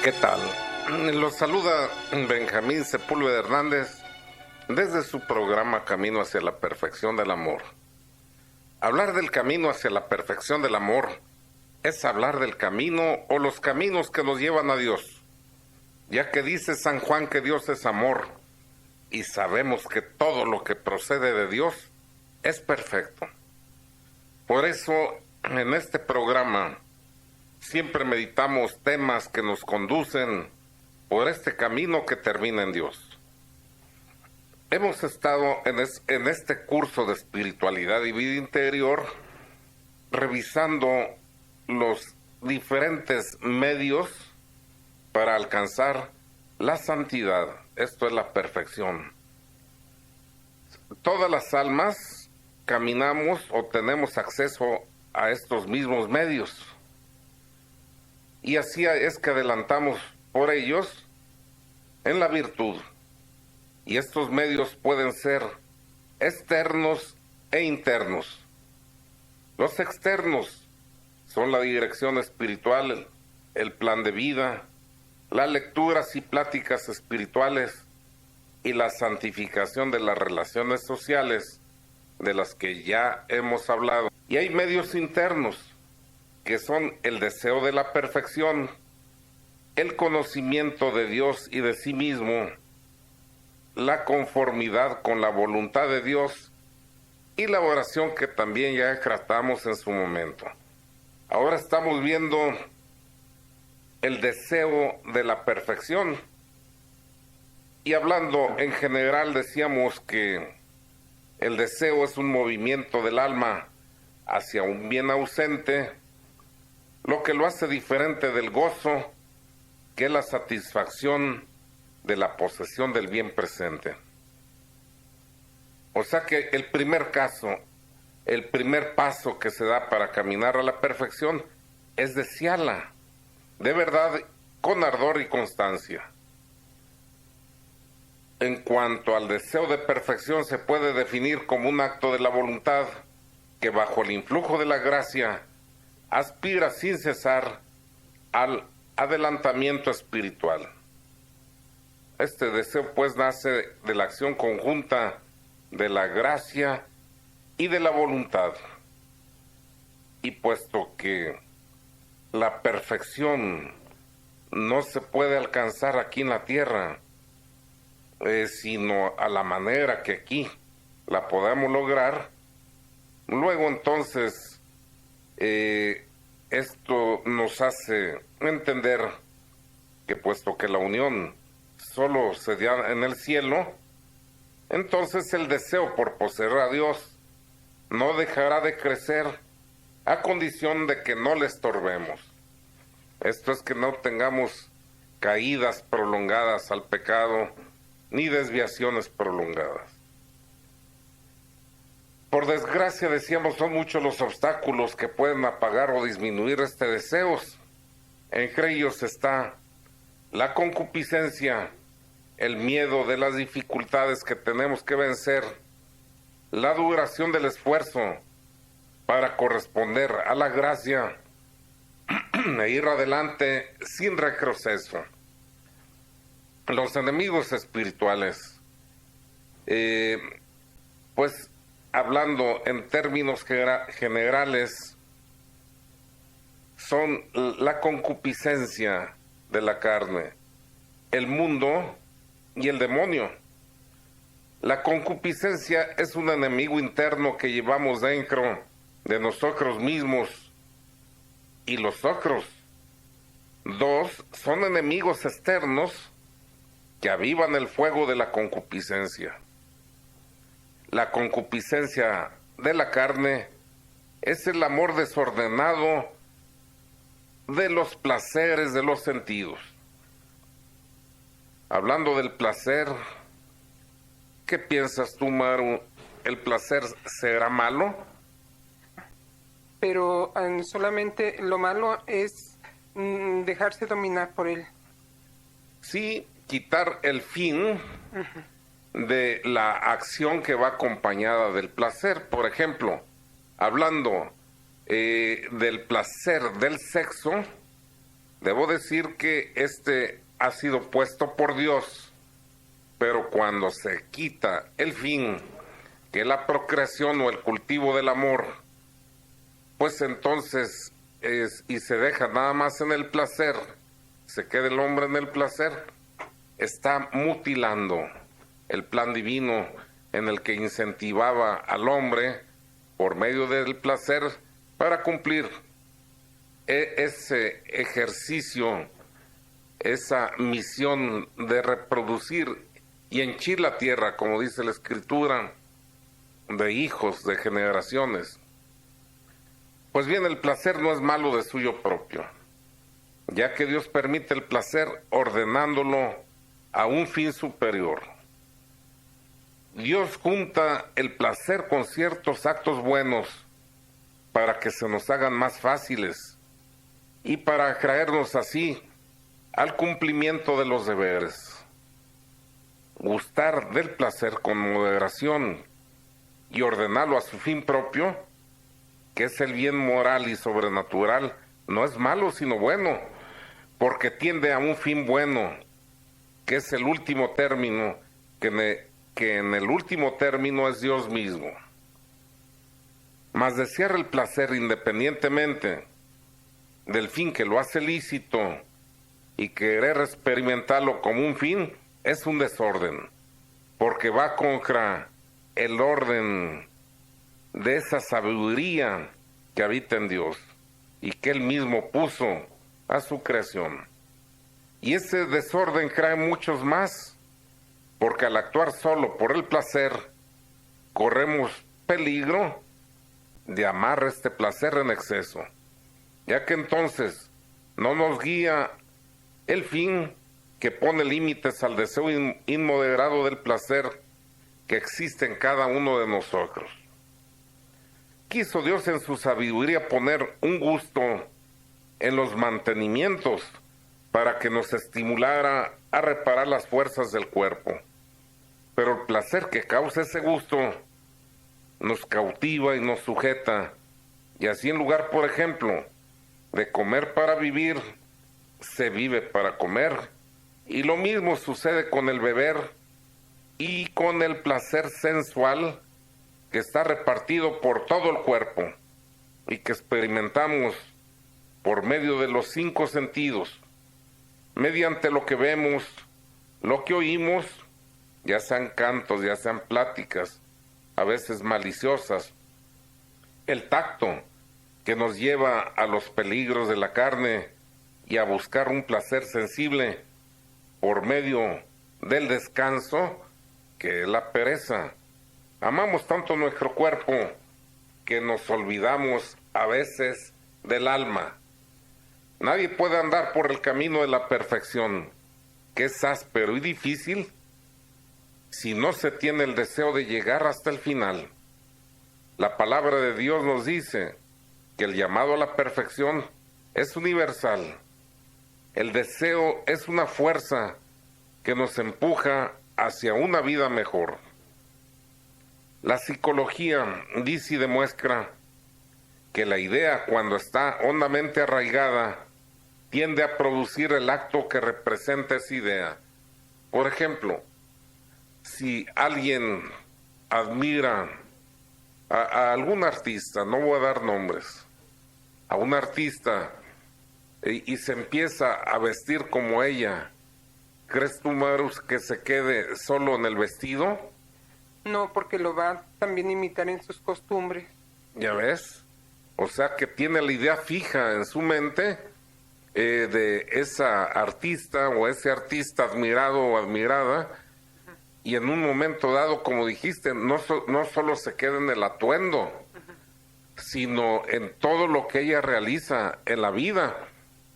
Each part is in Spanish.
¿Qué tal? Los saluda Benjamín Sepúlveda Hernández desde su programa Camino hacia la Perfección del Amor. Hablar del camino hacia la perfección del amor es hablar del camino o los caminos que nos llevan a Dios, ya que dice San Juan que Dios es amor y sabemos que todo lo que procede de Dios es perfecto. Por eso, en este programa siempre meditamos temas que nos conducen por este camino que termina en Dios. Hemos estado en este curso de espiritualidad y vida interior revisando los diferentes medios para alcanzar la santidad, esto es la perfección. Todas las almas caminamos o tenemos acceso a estos mismos medios. Y así es que adelantamos por ellos en la virtud. Y estos medios pueden ser externos e internos. Los externos son la dirección espiritual, el plan de vida, las lecturas y pláticas espirituales y la santificación de las relaciones sociales de las que ya hemos hablado. Y hay medios internos, que son el deseo de la perfección, el conocimiento de Dios y de sí mismo, la conformidad con la voluntad de Dios y la oración que también ya tratamos en su momento. Ahora estamos viendo el deseo de la perfección y hablando en general decíamos que el deseo es un movimiento del alma hacia un bien ausente, lo que lo hace diferente del gozo, que es la satisfacción de la posesión del bien presente. O sea que el primer paso que se da para caminar a la perfección es desearla, de verdad, con ardor y constancia. En cuanto al deseo de perfección, se puede definir como un acto de la voluntad que bajo el influjo de la gracia aspira sin cesar al adelantamiento espiritual. Este deseo pues nace de la acción conjunta de la gracia y de la voluntad. Y puesto que la perfección no se puede alcanzar aquí en la tierra, sino a la manera que aquí la podamos lograr, luego entonces esto nos hace entender que puesto que la unión solo se da en el cielo, entonces el deseo por poseer a Dios no dejará de crecer a condición de que no le estorbemos. Esto es que no tengamos caídas prolongadas al pecado ni desviaciones prolongadas. Por desgracia, decíamos, son muchos los obstáculos que pueden apagar o disminuir este deseo. Entre ellos está la concupiscencia, el miedo de las dificultades que tenemos que vencer, la duración del esfuerzo para corresponder a la gracia e ir adelante sin retroceso. Los enemigos espirituales, pues hablando en términos generales, son la concupiscencia de la carne, el mundo y el demonio. La concupiscencia es un enemigo interno que llevamos dentro de nosotros mismos, y los otros dos son enemigos externos que avivan el fuego de la concupiscencia. La concupiscencia de la carne es el amor desordenado de los placeres de los sentidos. Hablando del placer, ¿qué piensas tú, Maru? ¿El placer será malo? Pero solamente lo malo es dejarse dominar por él. Sí, quitar el fin de la acción que va acompañada del placer. Por ejemplo, hablando del placer del sexo, Debo decir que este ha sido puesto por Dios, pero cuando se quita el fin, que es la procreación o el cultivo del amor, pues entonces y se deja nada más en el placer, se queda el hombre en el placer, está mutilando el plan divino en el que incentivaba al hombre por medio del placer para cumplir ese ejercicio, esa misión de reproducir y henchir la tierra, como dice la Escritura, de hijos, de generaciones. Pues bien, el placer no es malo de suyo propio, ya que Dios permite el placer ordenándolo a un fin superior. Dios junta el placer con ciertos actos buenos para que se nos hagan más fáciles y para atraernos así al cumplimiento de los deberes. Gustar del placer con moderación y ordenarlo a su fin propio, que es el bien moral y sobrenatural, no es malo sino bueno, porque tiende a un fin bueno, que es el último término, que en el último término es Dios mismo. Mas desear el placer independientemente del fin que lo hace lícito y querer experimentarlo como un fin es un desorden, porque va contra el orden de esa sabiduría que habita en Dios y que Él mismo puso a su creación. Y ese desorden trae muchos más, porque al actuar solo por el placer, corremos peligro de amar este placer en exceso, ya que entonces no nos guía el fin que pone límites al deseo inmoderado del placer que existe en cada uno de nosotros. Quiso Dios en su sabiduría poner un gusto en los mantenimientos para que nos estimulara a reparar las fuerzas del cuerpo. Pero el placer que causa ese gusto nos cautiva y nos sujeta, y así en lugar, por ejemplo, de comer para vivir, se vive para comer, y lo mismo sucede con el beber y con el placer sensual que está repartido por todo el cuerpo y que experimentamos por medio de los 5 sentidos, mediante lo que vemos, lo que oímos, ya sean cantos, ya sean pláticas, a veces maliciosas, el tacto que nos lleva a los peligros de la carne y a buscar un placer sensible por medio del descanso, que es la pereza. Amamos tanto nuestro cuerpo que nos olvidamos a veces del alma. Nadie puede andar por el camino de la perfección, que es áspero y difícil, si no se tiene el deseo de llegar hasta el final. La palabra de Dios nos dice que el llamado a la perfección es universal. El deseo es una fuerza que nos empuja hacia una vida mejor. La psicología dice y demuestra que la idea, cuando está hondamente arraigada, tiende a producir el acto que representa esa idea. Por ejemplo, si alguien admira a algún artista, no voy a dar nombres, a un artista y se empieza a vestir como ella, ¿crees tú, Marus, que se quede solo en el vestido? No, porque lo va también a imitar en sus costumbres. ¿Ya ves? O sea que tiene la idea fija en su mente de esa artista o ese artista admirado o admirada, y en un momento dado, como dijiste, no solo se queda en el atuendo, sino en todo lo que ella realiza en la vida,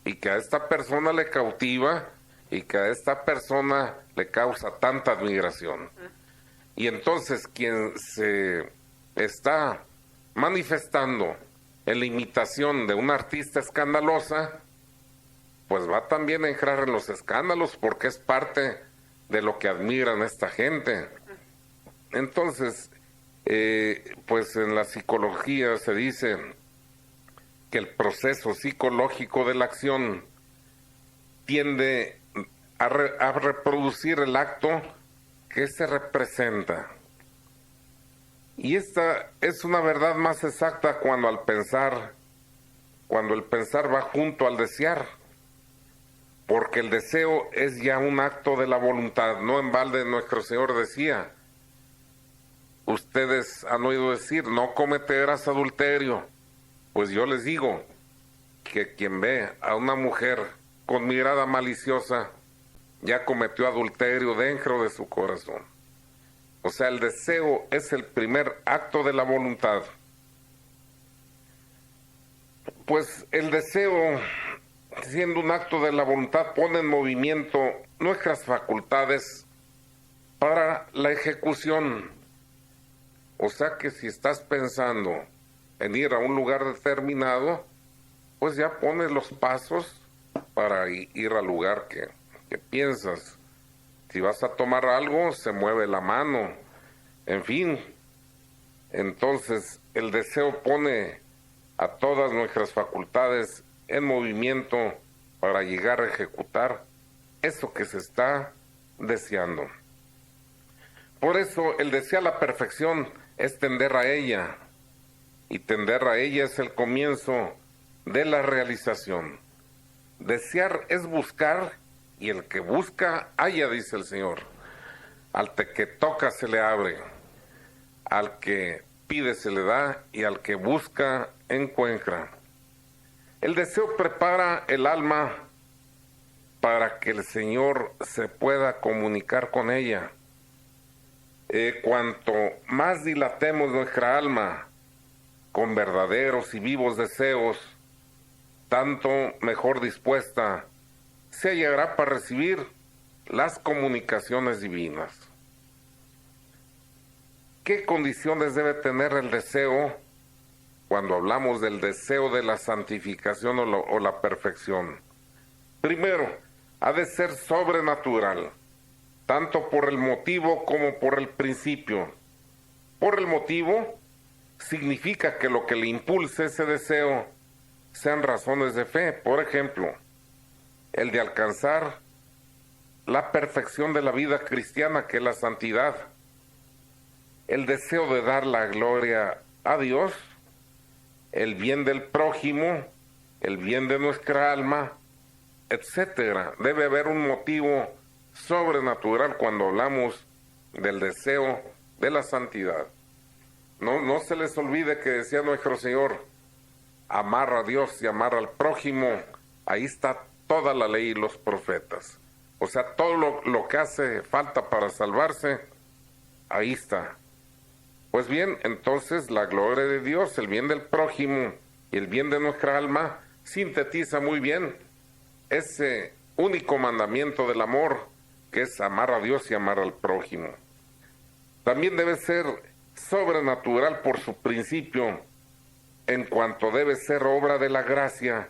y que a esta persona le cautiva y que a esta persona le causa tanta admiración. Y entonces quien se está manifestando en la imitación de una artista escandalosa, pues va también a entrar en los escándalos, porque es parte de lo que admiran esta gente. Entonces, pues en la psicología se dice que el proceso psicológico de la acción tiende a reproducir el acto que se representa. Y esta es una verdad más exacta cuando el pensar va junto al desear, porque el deseo es ya un acto de la voluntad. No en balde nuestro Señor decía, ustedes han oído decir, no cometerás adulterio. Pues yo les digo que quien ve a una mujer con mirada maliciosa ya cometió adulterio dentro de su corazón. O sea, el deseo es el primer acto de la voluntad. Pues el deseo, siendo un acto de la voluntad, pone en movimiento nuestras facultades para la ejecución. O sea que si estás pensando en ir a un lugar determinado, pues ya pones los pasos para ir al lugar que piensas. Si vas a tomar algo, se mueve la mano, en fin. Entonces, el deseo pone a todas nuestras facultades en movimiento para llegar a ejecutar eso que se está deseando. Por eso, el desear la perfección es tender a ella, y tender a ella es el comienzo de la realización. Desear es buscar, y el que busca, halla, dice el Señor. Al que toca se le abre, al que pide se le da, y al que busca encuentra. El deseo prepara el alma para que el Señor se pueda comunicar con ella. Cuanto más dilatemos nuestra alma con verdaderos y vivos deseos, tanto mejor dispuesta se hallará para recibir las comunicaciones divinas. ¿Qué condiciones debe tener el deseo cuando hablamos del deseo de la santificación o la perfección? Primero, ha de ser sobrenatural, tanto por el motivo como por el principio. Por el motivo, significa que lo que le impulse ese deseo sean razones de fe. Por ejemplo, el de alcanzar la perfección de la vida cristiana, que es la santidad. El deseo de dar la gloria a Dios, el bien del prójimo, el bien de nuestra alma, etcétera. Debe haber un motivo sobrenatural cuando hablamos del deseo de la santidad. No se les olvide que decía nuestro Señor, amar a Dios y amar al prójimo, ahí está toda la ley y los profetas. O sea, todo lo que hace falta para salvarse, ahí está. Pues bien, entonces la gloria de Dios, el bien del prójimo y el bien de nuestra alma, sintetiza muy bien ese único mandamiento del amor, que es amar a Dios y amar al prójimo. También debe ser sobrenatural por su principio, en cuanto debe ser obra de la gracia,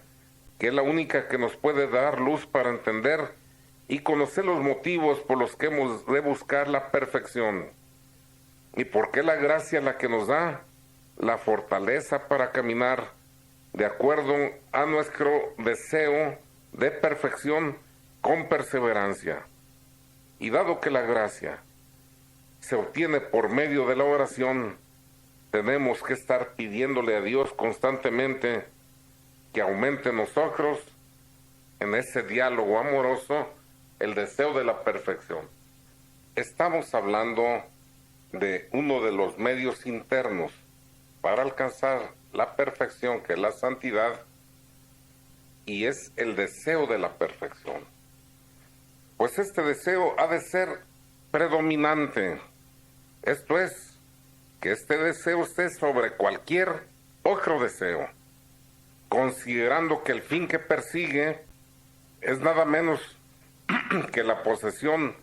que es la única que nos puede dar luz para entender y conocer los motivos por los que hemos de buscar la perfección. Y porque la gracia es la que nos da la fortaleza para caminar de acuerdo a nuestro deseo de perfección con perseverancia. Y dado que la gracia se obtiene por medio de la oración, tenemos que estar pidiéndole a Dios constantemente que aumente en nosotros, en ese diálogo amoroso, el deseo de la perfección. Estamos hablando de uno de los medios internos para alcanzar la perfección, que es la santidad, y es el deseo de la perfección. Pues este deseo ha de ser predominante. Esto es, que este deseo esté sobre cualquier otro deseo, considerando que el fin que persigue es nada menos que la posesión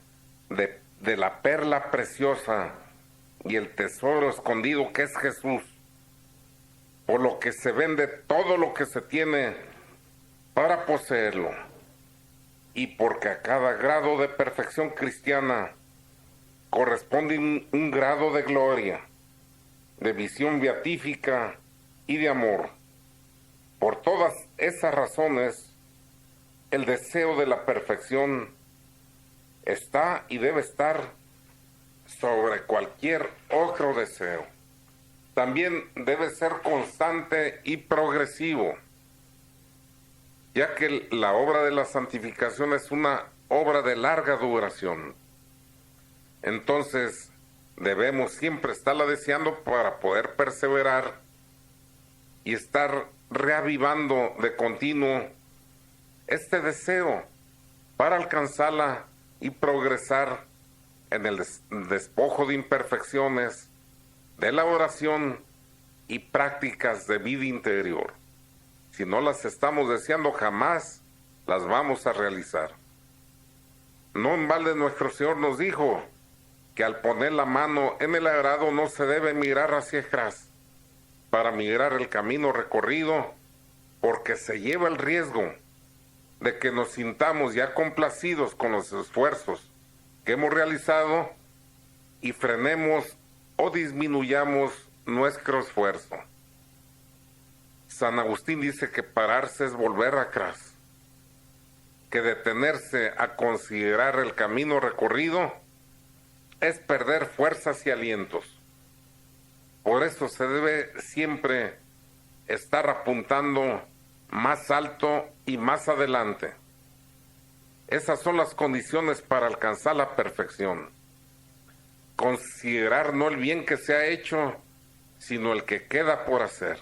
de la perla preciosa y el tesoro escondido que es Jesús, por lo que se vende todo lo que se tiene para poseerlo, y porque a cada grado de perfección cristiana corresponde un grado de gloria, de visión beatífica y de amor. Por todas esas razones, El deseo de la perfección está y debe estar sobre cualquier otro deseo. También debe ser constante y progresivo, ya que la obra de la santificación es una obra de larga duración. Entonces, debemos siempre estarla deseando para poder perseverar y estar reavivando de continuo este deseo para alcanzarla y progresar en el despojo de imperfecciones, de la oración y prácticas de vida interior. Si no las estamos deseando, jamás las vamos a realizar. No en balde nuestro Señor nos dijo que al poner la mano en el arado no se debe mirar hacia atrás para mirar el camino recorrido, porque se lleva el riesgo de que nos sintamos ya complacidos con los esfuerzos que hemos realizado y frenemos o disminuyamos nuestro esfuerzo. San Agustín dice que pararse es volver atrás, que detenerse a considerar el camino recorrido es perder fuerzas y alientos. Por eso se debe siempre estar apuntando más alto y más adelante. Esas son las condiciones para alcanzar la perfección. Considerar no el bien que se ha hecho, sino el que queda por hacer.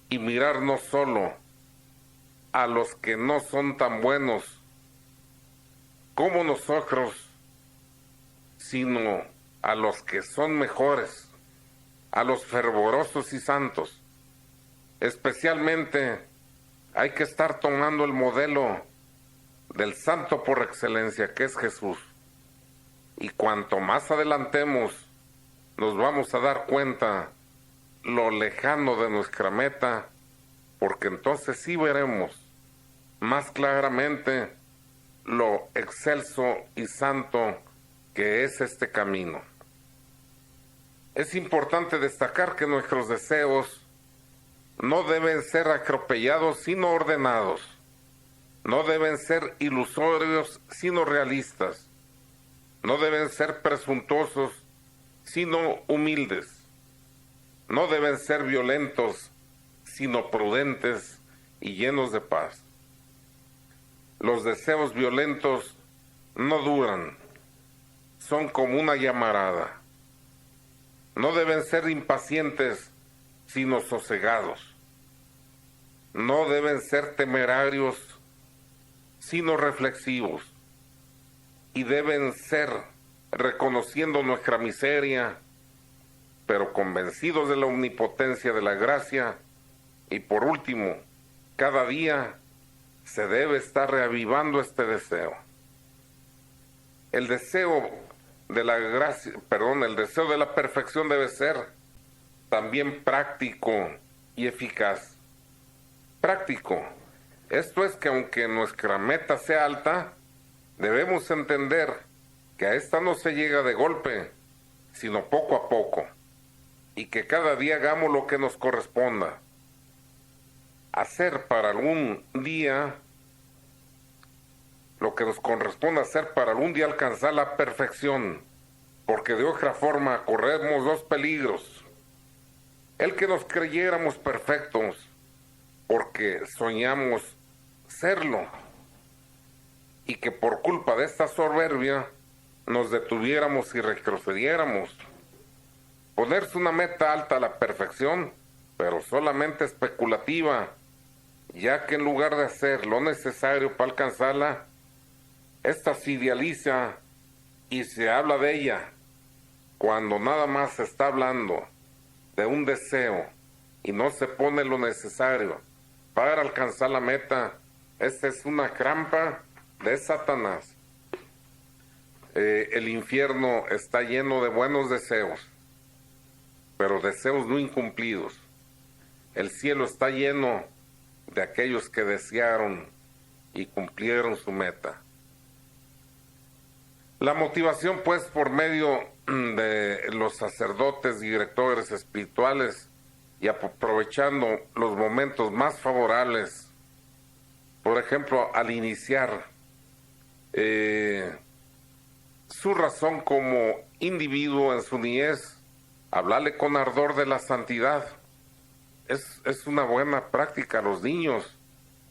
Y mirar no solo a los que no son tan buenos como nosotros, sino a los que son mejores, a los fervorosos y santos. Especialmente hay que estar tomando el modelo del santo por excelencia, que es Jesús. Y cuanto más adelantemos, nos vamos a dar cuenta lo lejano de nuestra meta, porque entonces sí veremos más claramente lo excelso y santo que es este camino. Es importante destacar que nuestros deseos no deben ser atropellados sino ordenados, no deben ser ilusorios sino realistas, no deben ser presuntuosos sino humildes, no deben ser violentos sino prudentes y llenos de paz. Los deseos violentos no duran, son como una llamarada. No deben ser impacientes sino sosegados. No deben ser temerarios sino reflexivos. Y deben ser reconociendo nuestra miseria, pero convencidos de la omnipotencia de la gracia. Y por último, cada día se debe estar reavivando este deseo. El deseo de la gracia, el deseo de la perfección debe ser también práctico y eficaz. Práctico. Esto es que aunque nuestra meta sea alta, debemos entender que a esta no se llega de golpe, sino poco a poco, y que cada día hagamos lo que nos corresponda. Hacer para algún día lo que nos corresponde hacer para algún día alcanzar la perfección, porque de otra forma corremos dos peligros. El que nos creyéramos perfectos, porque soñamos serlo, y que por culpa de esta soberbia nos detuviéramos y retrocediéramos. Ponerse una meta alta a la perfección, pero solamente especulativa, ya que en lugar de hacer lo necesario para alcanzarla, esta se idealiza y se habla de ella, cuando nada más se está hablando de un deseo y no se pone lo necesario para alcanzar la meta. Esta es una trampa de Satanás. El infierno está lleno de buenos deseos, pero deseos no incumplidos. El cielo está lleno de aquellos que desearon y cumplieron su meta. La motivación, pues, por medio de los sacerdotes y directores espirituales y aprovechando los momentos más favorables por ejemplo, al iniciar su razón como individuo en su niñez, hablarle con ardor de la santidad. Es una buena práctica a los niños,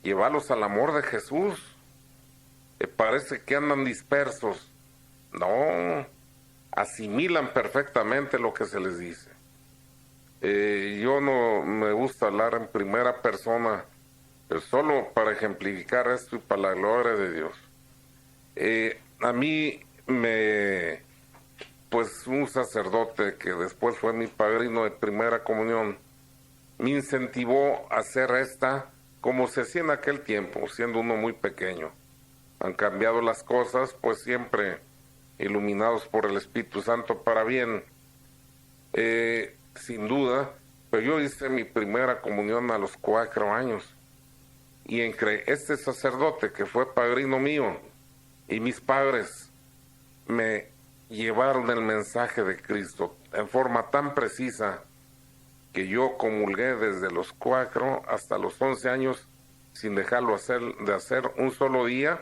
llevarlos al amor de Jesús. Parece que andan dispersos. No, asimilan perfectamente lo que se les dice. Yo no me gusta hablar en primera persona, pero solo para ejemplificar esto y para la gloria de Dios. A mí pues un sacerdote que después fue mi padrino de primera comunión, me incentivó a hacer esta como se hacía en aquel tiempo, siendo uno muy pequeño. Han cambiado las cosas, pues siempre iluminados por el Espíritu Santo para bien, sin duda, pero yo hice mi primera comunión a los 4 años, y entre este sacerdote que fue padrino mío y mis padres me llevaron el mensaje de Cristo en forma tan precisa que yo comulgué desde los 4 hasta los 11 años sin dejarlo de hacer un solo día,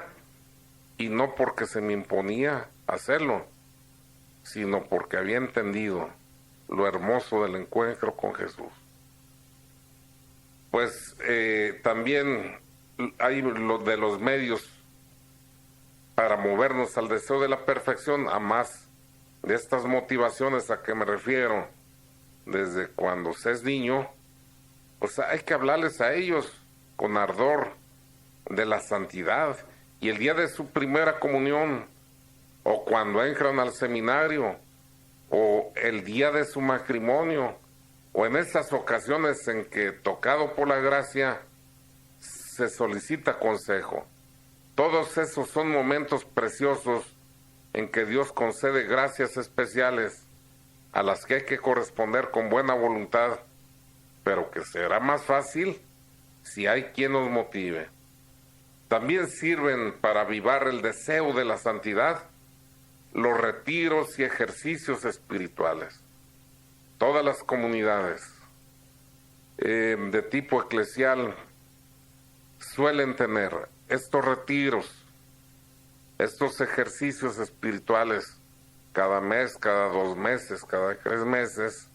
y no porque se me imponía hacerlo, sino porque había entendido lo hermoso del encuentro con Jesús. Pues también hay de los medios para movernos al deseo de la perfección, a más de estas motivaciones a que me refiero, desde cuando se es niño, pues hay que hablarles a ellos con ardor de la santidad, y el día de su primera comunión, o cuando entran al seminario, o el día de su matrimonio, o en esas ocasiones en que, tocado por la gracia, se solicita consejo. Todos esos son momentos preciosos en que Dios concede gracias especiales a las que hay que corresponder con buena voluntad, pero que será más fácil si hay quien nos motive. También sirven para avivar el deseo de la santidad los retiros y ejercicios espirituales. Todas las comunidades de tipo eclesial suelen tener estos retiros, estos ejercicios espirituales cada mes, cada 2 meses, cada 3 meses,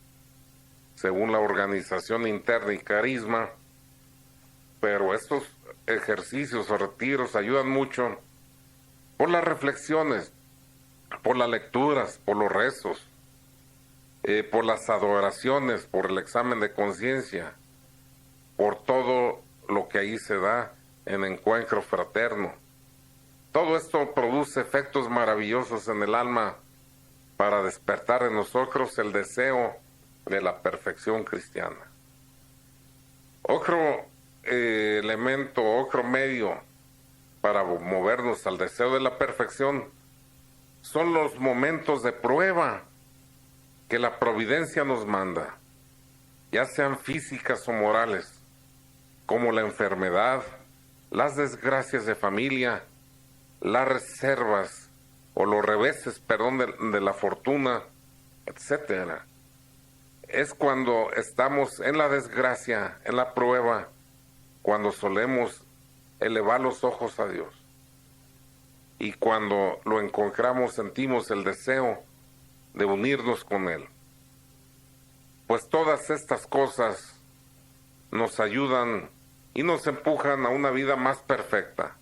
según la organización interna y carisma. Pero estos ejercicios o retiros ayudan mucho por las reflexiones, por las lecturas, por los rezos, por las adoraciones, por el examen de conciencia, por todo lo que ahí se da en encuentro fraterno. Todo esto produce efectos maravillosos en el alma para despertar en nosotros el deseo de la perfección cristiana. Otro elemento, otro medio para movernos al deseo de la perfección son los momentos de prueba que la providencia nos manda, ya sean físicas o morales, como la enfermedad, las desgracias de familia, las reservas o los reveses, de la fortuna, etcétera. Es cuando estamos en la desgracia, en la prueba, cuando solemos elevar los ojos a Dios. Y cuando lo encontramos, sentimos el deseo de unirnos con Él. Pues todas estas cosas nos ayudan y nos empujan a una vida más perfecta.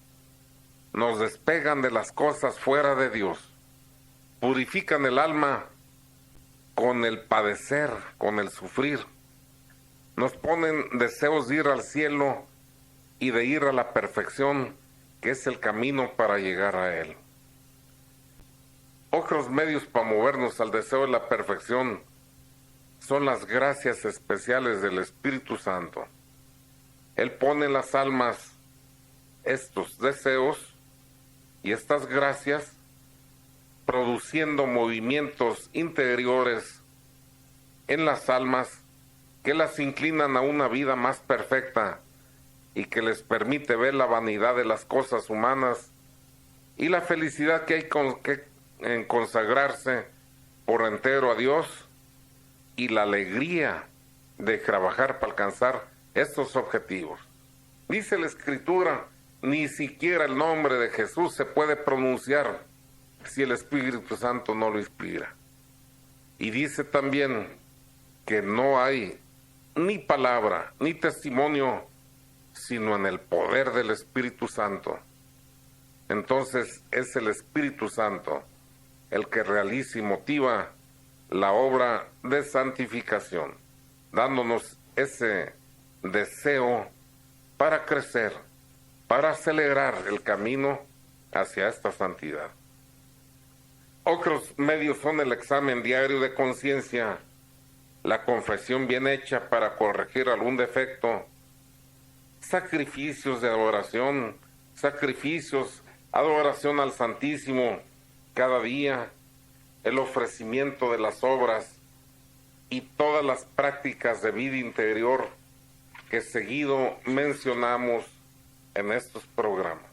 Nos despegan de las cosas fuera de Dios. Purifican el alma con el padecer, con el sufrir. Nos ponen deseos de ir al cielo y de ir a la perfección, que es el camino para llegar a Él. Otros medios para movernos al deseo de la perfección son las gracias especiales del Espíritu Santo. Él pone en las almas estos deseos y estas gracias, produciendo movimientos interiores en las almas que las inclinan a una vida más perfecta y que les permite ver la vanidad de las cosas humanas y la felicidad que hay en consagrarse por entero a Dios, y la alegría de trabajar para alcanzar estos objetivos. Dice la Escritura Ni siquiera el nombre de Jesús se puede pronunciar si el Espíritu Santo no lo inspira. Y dice también que no hay ni palabra ni testimonio sino en el poder del Espíritu Santo. Entonces es el Espíritu Santo el que realiza y motiva la obra de santificación, dándonos ese deseo para crecer, para acelerar el camino hacia esta santidad. Otros medios son el examen diario de conciencia, la confesión bien hecha para corregir algún defecto, sacrificios de adoración, adoración al Santísimo cada día, el ofrecimiento de las obras y todas las prácticas de vida interior que seguido mencionamos en estos programas.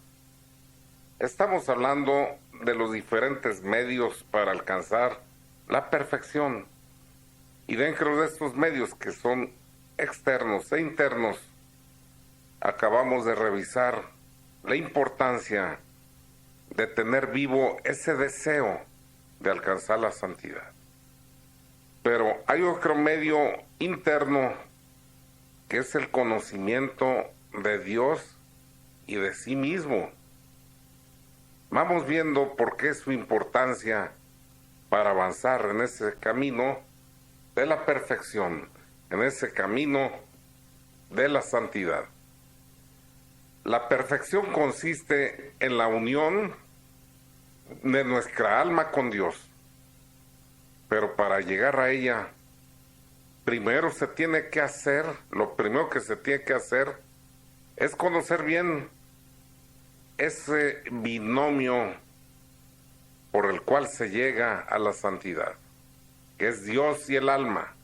Estamos hablando de los diferentes medios para alcanzar la perfección, y dentro de estos medios que son externos e internos, acabamos de revisar la importancia de tener vivo ese deseo de alcanzar la santidad. Pero hay otro medio interno que es el conocimiento de Dios y de sí mismo. Vamos viendo por qué su importancia para avanzar en ese camino de la perfección, en ese camino de la santidad. La perfección consiste en la unión de nuestra alma con Dios, pero para llegar a ella, lo primero que se tiene que hacer es conocer bien ese binomio por el cual se llega a la santidad, que es Dios y el alma.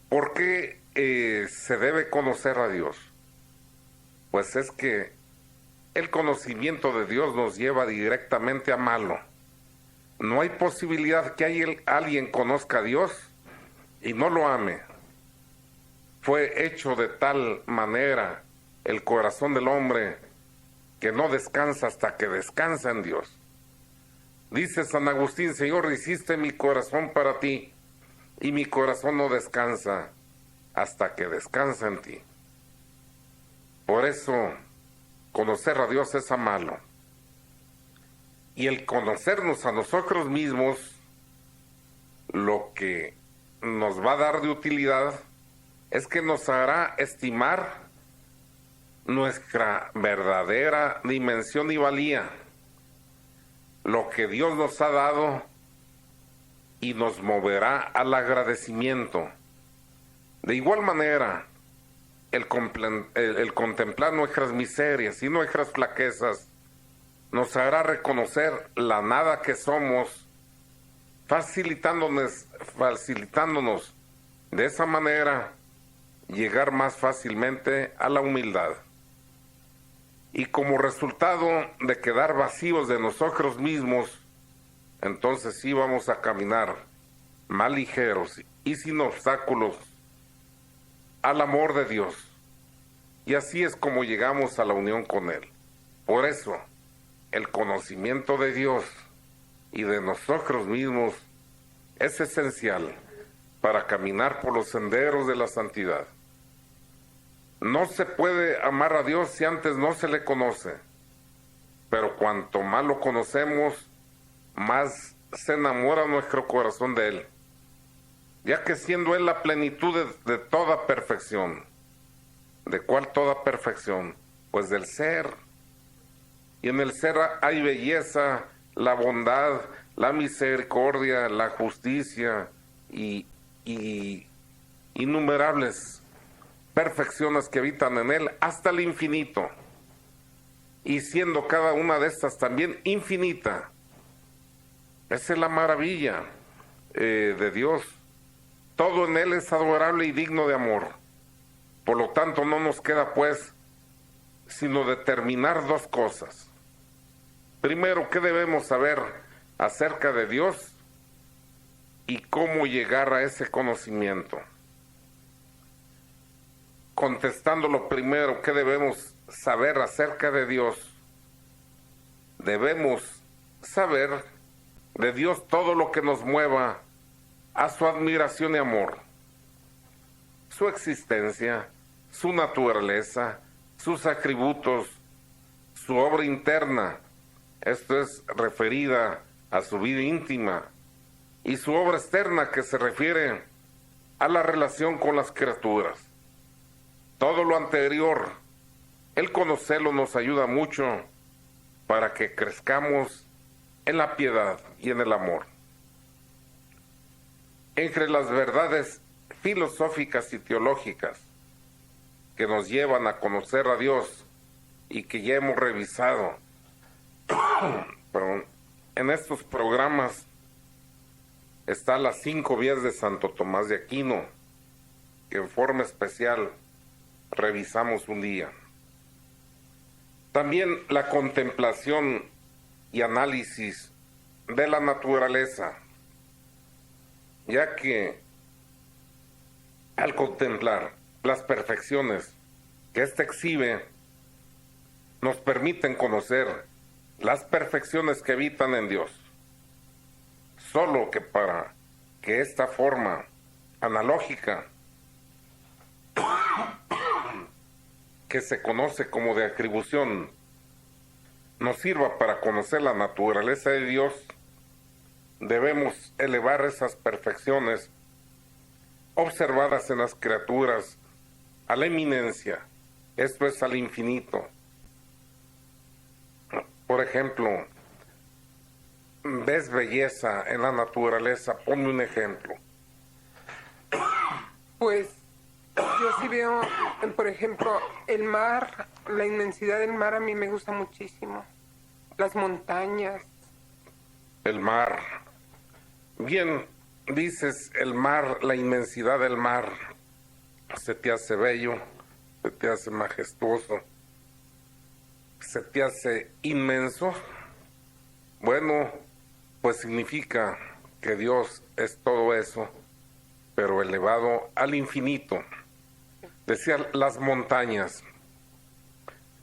¿Por qué se debe conocer a Dios? Pues es que el conocimiento de Dios nos lleva directamente a malo. No hay posibilidad que alguien conozca a Dios y no lo ame. Fue hecho de tal manera el corazón del hombre que no descansa hasta que descansa en Dios. Dice San Agustín: Señor, hiciste mi corazón para ti, y mi corazón no descansa hasta que descansa en ti. Por eso, conocer a Dios es amarlo. Y el conocernos a nosotros mismos, lo que nos va a dar de utilidad es que nos hará estimar nuestra verdadera dimensión y valía, lo que Dios nos ha dado, y nos moverá al agradecimiento. De igual manera, el contemplar nuestras miserias y nuestras flaquezas nos hará reconocer la nada que somos, facilitándonos de esa manera llegar más fácilmente a la humildad. Y como resultado de quedar vacíos de nosotros mismos, entonces sí vamos a caminar más ligeros y sin obstáculos al amor de Dios. Y así es como llegamos a la unión con Él. Por eso, el conocimiento de Dios y de nosotros mismos es esencial para caminar por los senderos de la santidad. No se puede amar a Dios si antes no se le conoce, pero cuanto más lo conocemos, más se enamora nuestro corazón de Él, ya que siendo Él la plenitud de toda perfección. ¿De cuál toda perfección? Pues del ser. Y en el ser hay belleza, la bondad, la misericordia, la justicia y innumerables perfecciones que habitan en Él hasta el infinito. Y siendo cada una de estas también infinita. Esa es la maravilla de Dios. Todo en Él es adorable y digno de amor. Por lo tanto, no nos queda pues sino determinar dos cosas. Primero, ¿qué debemos saber acerca de Dios y cómo llegar a ese conocimiento? Contestando lo primero, ¿qué debemos saber acerca de Dios, debemos saber de Dios todo lo que nos mueva a su admiración y amor, su existencia, su naturaleza, sus atributos, su obra interna, esto es referida a su vida íntima, y su obra externa que se refiere a la relación con las criaturas. Todo lo anterior, el conocerlo nos ayuda mucho para que crezcamos en la piedad y en el amor. Entre las verdades filosóficas y teológicas que nos llevan a conocer a Dios y que ya hemos revisado en estos programas, está las 5 vías de Santo Tomás de Aquino, que en forma especial revisamos un día. También la contemplación y análisis de la naturaleza, ya que al contemplar las perfecciones que ésta exhibe, nos permiten conocer las perfecciones que habitan en Dios. Solo que para que esta forma analógica, que se conoce como de atribución, nos sirva para conocer la naturaleza de Dios, debemos elevar esas perfecciones observadas en las criaturas a la eminencia, esto es al infinito. Por ejemplo, ¿ves belleza en la naturaleza? Ponme un ejemplo. Pues yo sí veo, por ejemplo, el mar, la inmensidad del mar a mí me gusta muchísimo. Las montañas. El mar. Bien, dices el mar, la inmensidad del mar. Se te hace bello, se te hace majestuoso, se te hace inmenso. Bueno, pues significa que Dios es todo eso, pero elevado al infinito. Decía las montañas,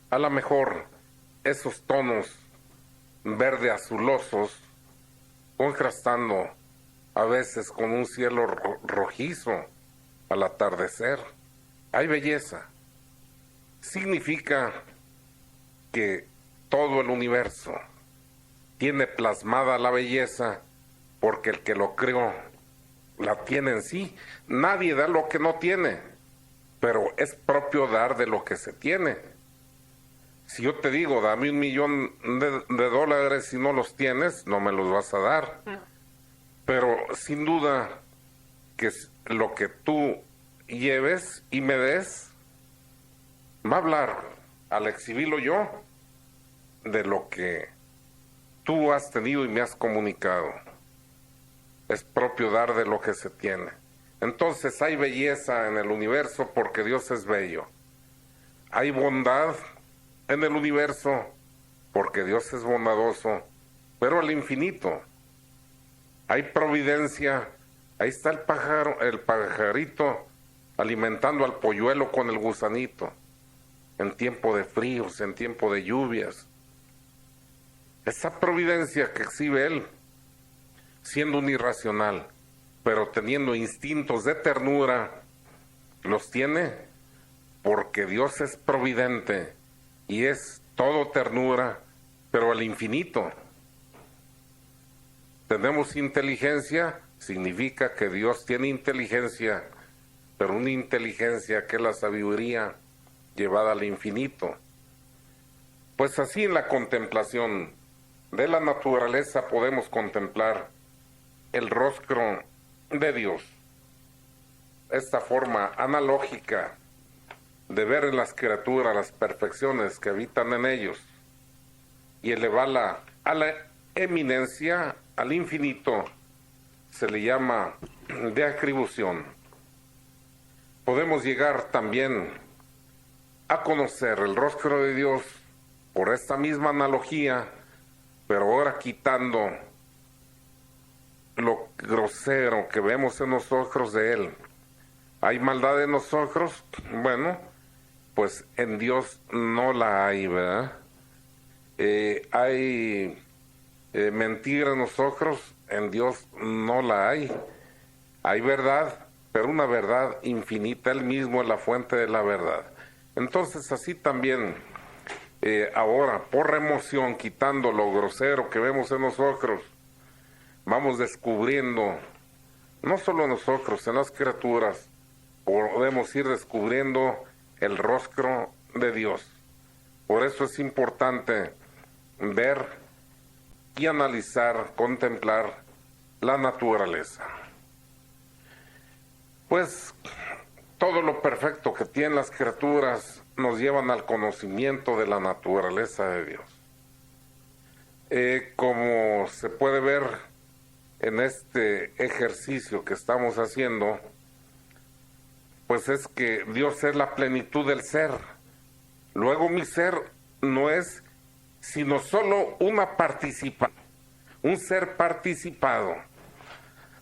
a lo mejor esos tonos verde azulosos, contrastando a veces con un cielo rojizo al atardecer. Hay belleza. Significa que todo el universo tiene plasmada la belleza porque el que lo creó la tiene en sí. Nadie da lo que no tiene, pero es propio dar de lo que se tiene. Si yo te digo, dame $1,000,000 y no los tienes, no me los vas a dar. No. Pero sin duda que lo que tú lleves y me des va a hablar, al exhibirlo yo, de lo que tú has tenido y me has comunicado. Es propio dar de lo que se tiene. Entonces hay belleza en el universo porque Dios es bello. Hay bondad en el universo porque Dios es bondadoso, pero al infinito. Hay providencia. Ahí está el pajarito alimentando al polluelo con el gusanito, en tiempo de fríos, en tiempo de lluvias. Esa providencia que exhibe Él, siendo un irracional, pero teniendo instintos de ternura, los tiene porque Dios es providente y es todo ternura, pero al infinito. Tenemos inteligencia, significa que Dios tiene inteligencia, pero una inteligencia que es la sabiduría llevada al infinito. Pues así en la contemplación de la naturaleza podemos contemplar el rostro de Dios. Esta forma analógica de ver en las criaturas las perfecciones que habitan en ellos y elevarla a la eminencia, al infinito, se le llama de atribución. Podemos llegar también a conocer el rostro de Dios por esta misma analogía, pero ahora quitando lo grosero que vemos en los ojos de Él. ¿Hay maldad en nosotros? Bueno, pues en Dios no la hay, ¿verdad? Hay mentira en nosotros, en Dios no la hay. Hay verdad, pero una verdad infinita, Él mismo es la fuente de la verdad. Entonces así también, ahora, por remoción, quitando lo grosero que vemos en nosotros, vamos descubriendo, no solo nosotros, en las criaturas, podemos ir descubriendo el rostro de Dios. Por eso es importante ver y analizar, contemplar la naturaleza. Pues todo lo perfecto que tienen las criaturas nos llevan al conocimiento de la naturaleza de Dios. Como se puede ver en este ejercicio que estamos haciendo, pues es que Dios es la plenitud del ser. Luego mi ser no es sino solo una participación, un ser participado.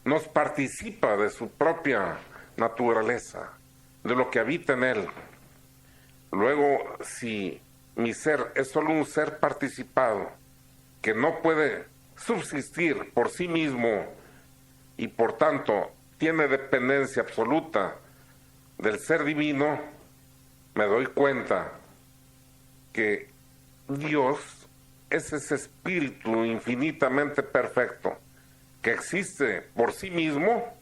Nos participa de su propia naturaleza, de lo que habita en él. Luego, si mi ser es solo un ser participado, que no puede subsistir por sí mismo y por tanto tiene dependencia absoluta del ser divino, me doy cuenta que Dios es ese espíritu infinitamente perfecto que existe por sí mismo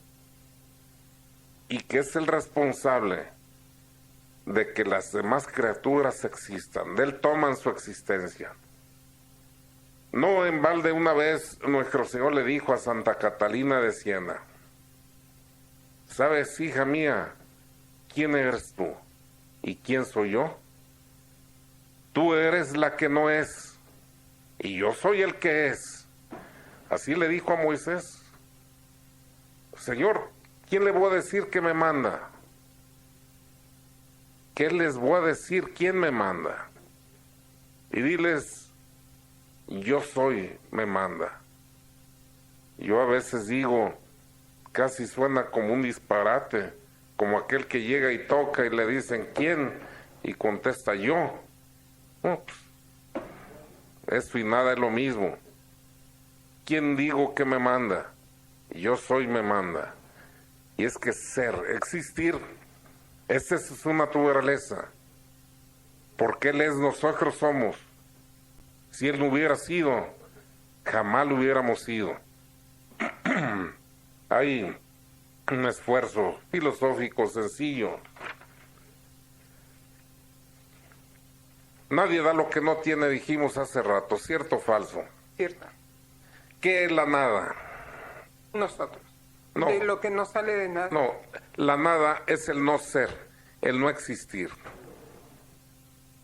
y que es el responsable de que las demás criaturas existan. De Él toman su existencia. No en balde una vez nuestro Señor le dijo a Santa Catalina de Siena: ¿sabes, hija mía, quién eres tú y quién soy yo? Tú eres la que no es y yo soy el que es. Así le dijo a Moisés. Señor, ¿quién le voy a decir que me manda? ¿Qué les voy a decir quién me manda? Y diles, yo soy, me manda. Yo a veces digo, casi suena como un disparate, como aquel que llega y toca y le dicen, ¿quién? Y contesta, yo. Ups. Eso y nada es lo mismo. ¿Quién digo que me manda? Yo soy, me manda. Y es que ser, existir, esa es su naturaleza. Porque Él es, nosotros somos. Si Él no hubiera sido, jamás lo hubiéramos sido. Hay un esfuerzo filosófico sencillo. Nadie da lo que no tiene, dijimos hace rato, ¿cierto o falso? Cierto. ¿Qué es la nada? Nosotros. No. De lo que no sale de nada. No, la nada es el no ser, el no existir.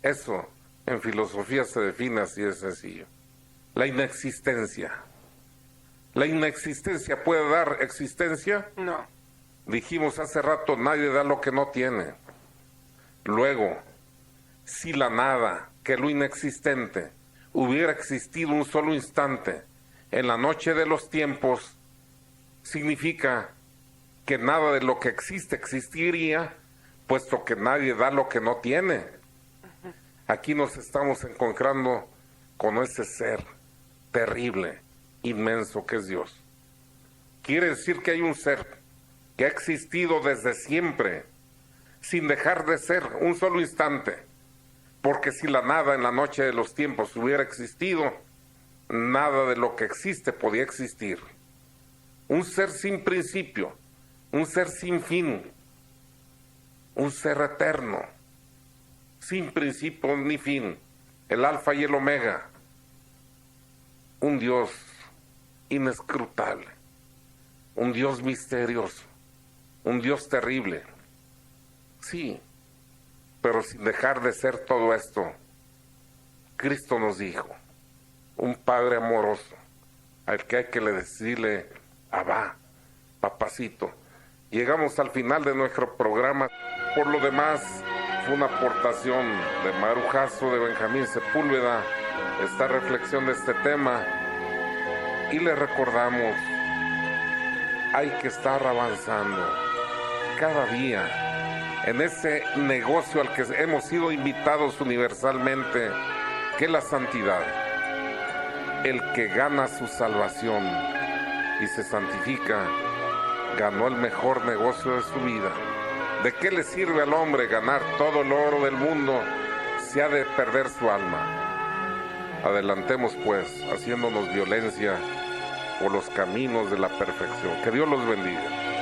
Eso en filosofía se define así de sencillo. La inexistencia. ¿La inexistencia puede dar existencia? No. Dijimos hace rato, nadie da lo que no tiene. Luego, si la nada, que lo inexistente, hubiera existido un solo instante en la noche de los tiempos, significa que nada de lo que existe existiría, puesto que nadie da lo que no tiene. Aquí nos estamos encontrando con ese ser terrible, inmenso que es Dios. Quiere decir que hay un ser que ha existido desde siempre, sin dejar de ser un solo instante, porque si la nada en la noche de los tiempos hubiera existido, nada de lo que existe podía existir. Un ser sin principio, un ser sin fin, un ser eterno, sin principio ni fin, el alfa y el omega, un Dios inescrutable, un Dios misterioso, un Dios terrible. Sí, pero sin dejar de ser todo esto, Cristo nos dijo, un Padre amoroso, al que hay que decirle, Abba, papacito. Llegamos al final de nuestro programa. Por lo demás, fue una aportación de Marujazo, de Benjamín Sepúlveda, esta reflexión de este tema. Y le recordamos, hay que estar avanzando cada día en ese negocio al que hemos sido invitados universalmente, que es la santidad. El que gana su salvación y se santifica, ganó el mejor negocio de su vida. ¿De qué le sirve al hombre ganar todo el oro del mundo si ha de perder su alma? Adelantemos pues, haciéndonos violencia por los caminos de la perfección. Que Dios los bendiga.